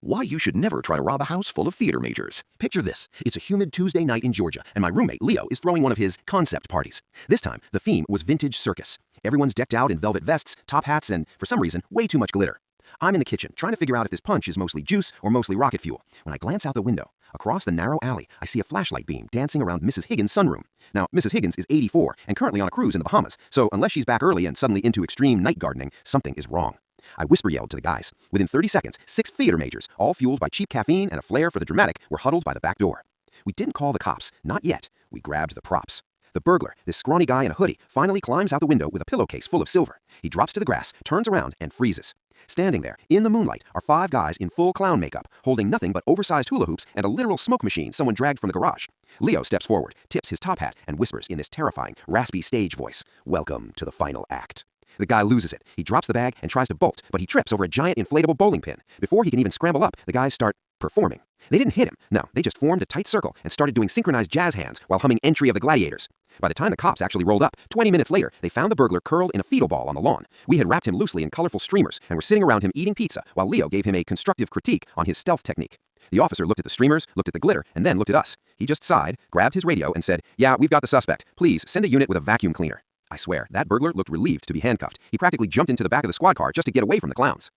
Why you should never try to rob a house full of theater majors. Picture this. It's a humid Tuesday night in Georgia, and my roommate, Leo, is throwing one of his concept parties. This time, the theme was vintage circus. Everyone's decked out in velvet vests, top hats, and, for some reason, way too much glitter. I'm in the kitchen, trying to figure out if this punch is mostly juice or mostly rocket fuel, when I glance out the window. Across the narrow alley, I see a flashlight beam dancing around Mrs. Higgins' sunroom. Now, Mrs. Higgins is 84 and currently on a cruise in the Bahamas, so unless she's back early and suddenly into extreme night gardening, something is wrong. I whisper-yelled to the guys. Within 30 seconds, 6 theater majors, all fueled by cheap caffeine and a flair for the dramatic, were huddled by the back door. We didn't call the cops, not yet. We grabbed the props. The burglar, this scrawny guy in a hoodie, finally climbs out the window with a pillowcase full of silver. He drops to the grass, turns around, and freezes. Standing there, in the moonlight, are 5 guys in full clown makeup, holding nothing but oversized hula hoops and a literal smoke machine someone dragged from the garage. Leo steps forward, tips his top hat, and whispers in this terrifying, raspy stage voice, "Welcome to the final act." The guy loses it. He drops the bag and tries to bolt, but he trips over a giant inflatable bowling pin. Before he can even scramble up, the guys start performing. They didn't hit him. No, they just formed a tight circle and started doing synchronized jazz hands while humming Entry of the Gladiators. By the time the cops actually rolled up, 20 minutes later, they found the burglar curled in a fetal ball on the lawn. We had wrapped him loosely in colorful streamers and were sitting around him eating pizza while Leo gave him a constructive critique on his stealth technique. The officer looked at the streamers, looked at the glitter, and then looked at us. He just sighed, grabbed his radio, and said, "Yeah, we've got the suspect. Please send a unit with a vacuum cleaner." I swear, that burglar looked relieved to be handcuffed. He practically jumped into the back of the squad car just to get away from the clowns.